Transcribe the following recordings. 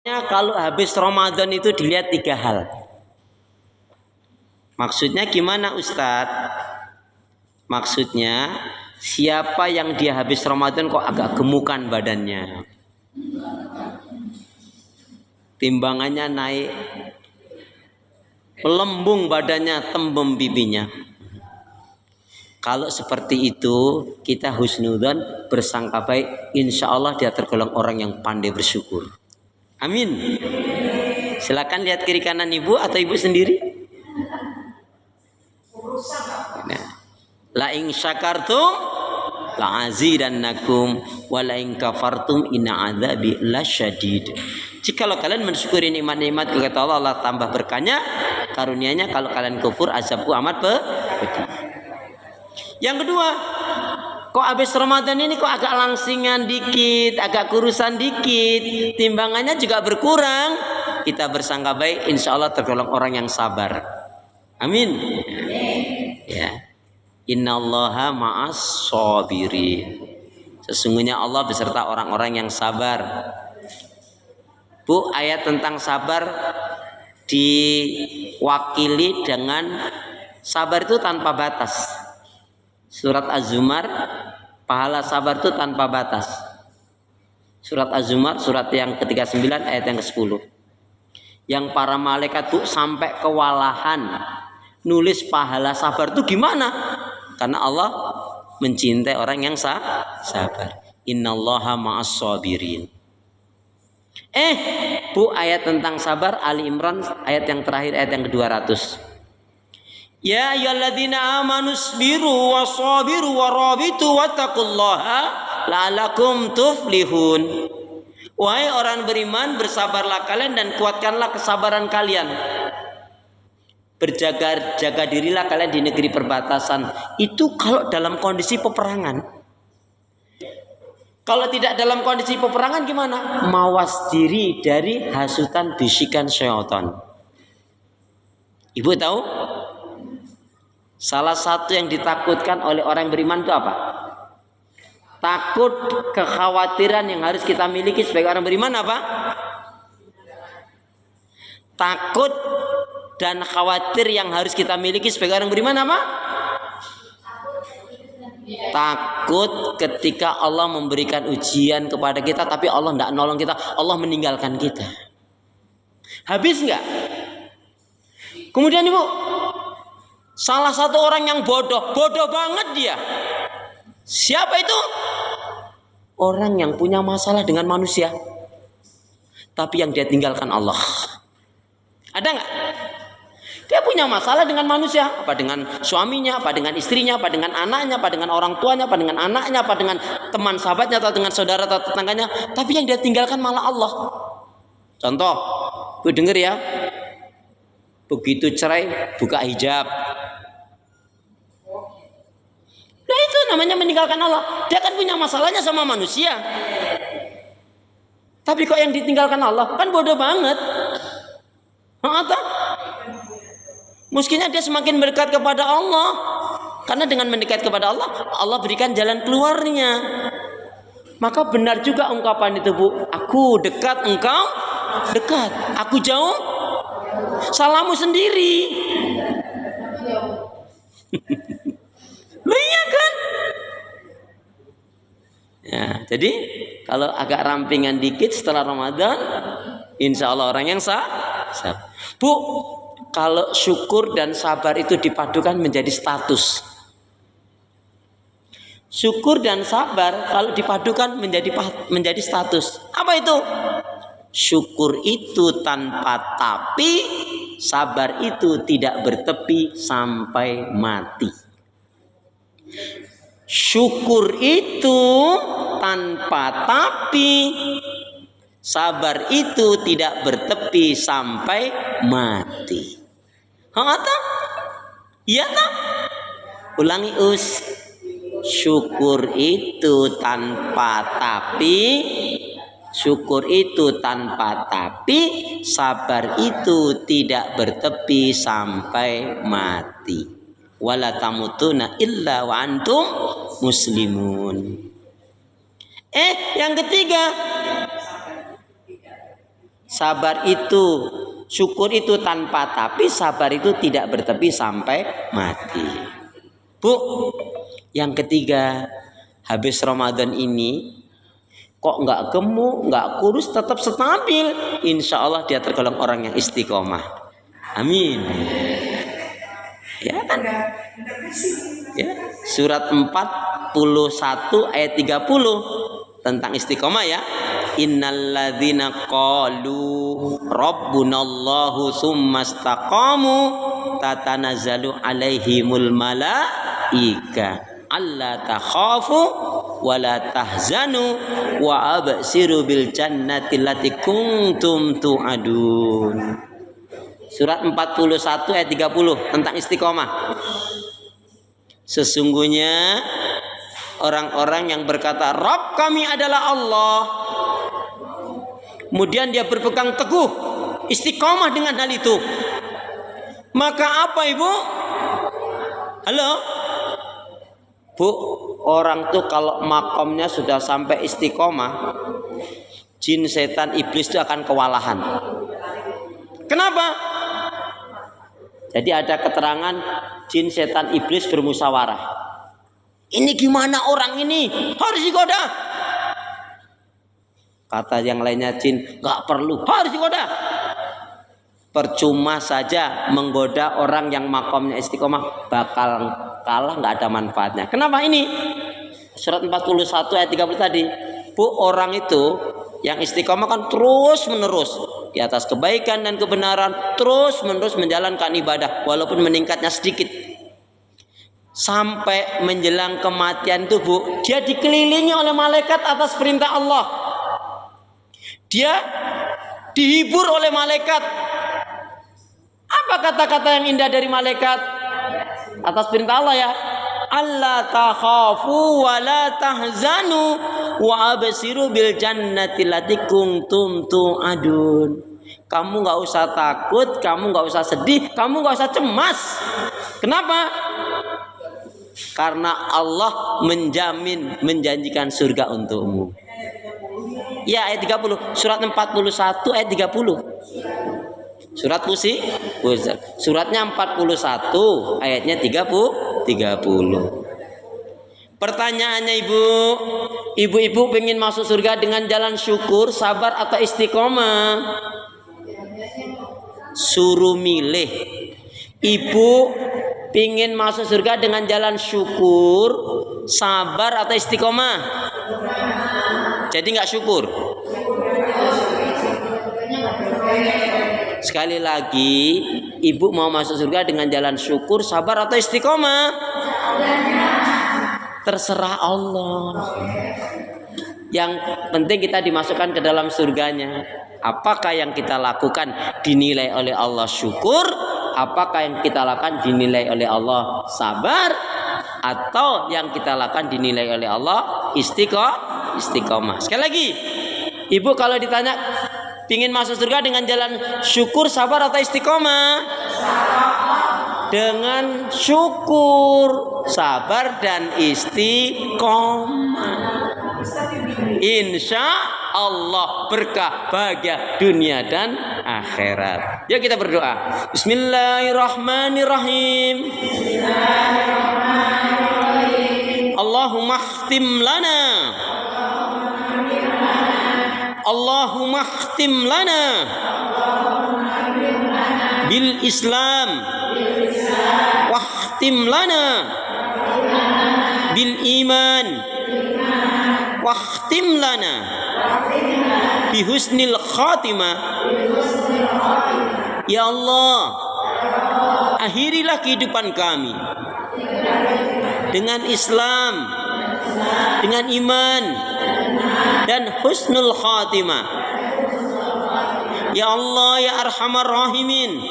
Kalau habis Ramadan itu dilihat 3 hal. Maksudnya gimana Ustadz? Maksudnya siapa yang dia habis Ramadan kok agak gemukan badannya, timbangannya naik, melembung badannya, tembem pipinya. Kalau seperti itu kita husnudzon, bersangka baik, insya Allah dia tergolong orang yang pandai bersyukur. Amin. Silakan lihat kiri kanan ibu atau ibu sendiri. Nah, la in syakartum la azidannakum wa la in kafartum inna adzabi lasyadid. Jikalau kalian mensyukuri nikmat-nikmat kata Allah, Allah tambah berkahnya, karunia-Nya. Kalau kalian kufur, azabku amat pedih. Yang kedua, kok habis Ramadan ini kok agak langsingan dikit, agak kurusan dikit, timbangannya juga berkurang. Kita bersangka baik, insya Allah tergolong orang yang sabar. Amin. Ya. Innallaha ma'as shabirin. Sesungguhnya Allah beserta orang-orang yang sabar. Bu, ayat tentang sabar diwakili dengan sabar itu tanpa batas. Surat Az-Zumar, pahala sabar itu tanpa batas. Surat Az-Zumar, surat yang ke-39 ayat yang ke-10. Yang para malaikat itu sampai kewalahan nulis pahala sabar itu gimana? Karena Allah mencintai orang yang sabar. Innallaha ma'as sabirin. Bu, ayat tentang sabar Ali Imran ayat yang terakhir, ayat yang ke-200. Ya ayyuhalladzina amanu sabiru wasabiru warabitu wattaqullaha la'allakum tuflihun. Wahai orang beriman, bersabarlah kalian dan kuatkanlah kesabaran kalian. Berjaga dirilah kalian di negeri perbatasan. Itu kalau dalam kondisi peperangan. Kalau tidak dalam kondisi peperangan gimana? Mawas diri dari hasutan bisikan syaitan. Ibu tahu? Salah satu yang ditakutkan oleh orang beriman itu apa? Takut, kekhawatiran yang harus kita miliki sebagai orang beriman apa? Takut dan khawatir yang harus kita miliki sebagai orang beriman apa? Takut ketika Allah memberikan ujian kepada kita tapi Allah tidak nolong kita, Allah meninggalkan kita. Habis enggak? Kemudian ibu, salah satu orang yang bodoh banget dia. Siapa itu? Orang yang punya masalah dengan manusia, tapi yang dia tinggalkan Allah. Ada nggak? Dia punya masalah dengan manusia, apa dengan suaminya, apa dengan istrinya, apa dengan anaknya, apa dengan orang tuanya, apa dengan anaknya, apa dengan teman sahabatnya, atau dengan saudara atau tetangganya, tapi yang dia tinggalkan malah Allah. Contoh, gue denger ya, begitu cerai buka hijab. Nah itu namanya meninggalkan Allah. Dia kan punya masalahnya sama manusia, tapi kok yang ditinggalkan Allah? Kan bodoh banget. Mestinya dia semakin mendekat kepada Allah. Karena dengan mendekat kepada Allah, Allah berikan jalan keluarnya. Maka benar juga ungkapan itu, Bu. Aku dekat, engkau dekat. Aku jauh, salahmu sendiri. Iya kan? Ya, jadi kalau agak rampingan dikit setelah Ramadan, insya Allah orang yang sabar. Bu, kalau syukur dan sabar itu dipadukan menjadi status. Syukur dan sabar kalau dipadukan menjadi status. Apa itu? Syukur itu tanpa tapi, sabar itu tidak bertepi sampai mati. Syukur itu tanpa tapi, sabar itu tidak bertepi sampai mati. Iya tak? Ulangi us. Syukur itu tanpa tapi, syukur itu tanpa tapi, sabar itu tidak bertepi sampai mati. Wala tamutuna illa wa antum muslimun. Yang ketiga, Sabar itu, syukur itu tanpa tapi, sabar itu tidak bertepi sampai mati. Bu, yang ketiga, habis Ramadan ini kok nggak gemuk, nggak kurus, tetap stabil, insya Allah dia tergolong orang yang istiqomah. Amin. Ya kan? Ya, surat 41 ayat 30 tentang istiqomah ya. Innalladzina qalu rabbunallahu tsumastaqamu tatanazzalu alaihimul malaika alla takhafu wa la tahzanu wa absiru bil jannati allati kuntum tu'adun. Surat 41 ayat 30 tentang istiqomah. Sesungguhnya orang-orang yang berkata Rabb kami adalah Allah, kemudian dia berpegang teguh istiqomah dengan hal itu, maka apa ibu? Halo bu, orang tuh kalau makomnya sudah sampai istiqomah, jin, setan, iblis itu akan kewalahan. Kenapa? Jadi ada keterangan jin, setan, iblis bermusyawarah. Ini gimana orang ini? Harus digoda. Kata yang lainnya jin, nggak perlu, harus digoda. Percuma saja menggoda orang yang makomnya istiqomah, bakal kalah, nggak ada manfaatnya. Kenapa ini? Surat 41 ayat 30 tadi. Bu, orang itu yang istiqomah kan terus menerus di atas kebaikan dan kebenaran, terus menerus menjalankan ibadah walaupun meningkatnya sedikit. Sampai menjelang kematian itu bu, dia dikelilingi oleh malaikat atas perintah Allah. Dia dihibur oleh malaikat. Apa kata-kata yang indah dari malaikat? Atas perintah Allah ya. Allah takhafu wa la tahzanu wa absiru bil jannati allati kuntum tu'adun. Kamu nggak usah takut, kamu nggak usah sedih, kamu nggak usah cemas. Kenapa? Karena Allah menjanjikan surga untukmu. Ya, ayat 30, surat 41 ayat 30. Surat Pusi, suratnya 41, ayatnya 30. Pertanyaannya ibu-ibu pengen masuk surga dengan jalan syukur, sabar atau istiqomah? Suruh milih. Ibu pengen masuk surga dengan jalan syukur, sabar atau istiqomah? Jadi nggak syukur. Sekali lagi, ibu mau masuk surga dengan jalan syukur, sabar atau istiqomah? Terserah Allah. Yang penting kita dimasukkan ke dalam surganya. Apakah yang kita lakukan dinilai oleh Allah syukur? Apakah yang kita lakukan dinilai oleh Allah sabar? Atau yang kita lakukan dinilai oleh Allah istiqomah? Sekali lagi, ibu kalau ditanya pingin masuk surga dengan jalan syukur, sabar atau istiqomah? Dengan syukur, sabar dan istiqomah. Insya Allah berkah, bahagia dunia dan akhirat. Yuk kita berdoa. Bismillahirrahmanirrahim. Allahumma khtim lana. Allahumma khtim lana bil Islam wa khtim lana bil iman wa khtim lana bi husnil khatimah. Ya Allah, akhirilah kehidupan kami dengan Islam, dengan iman dan husnul khatimah. Ya Allah ya Arhamar Rahimin,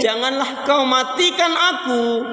janganlah kau matikan aku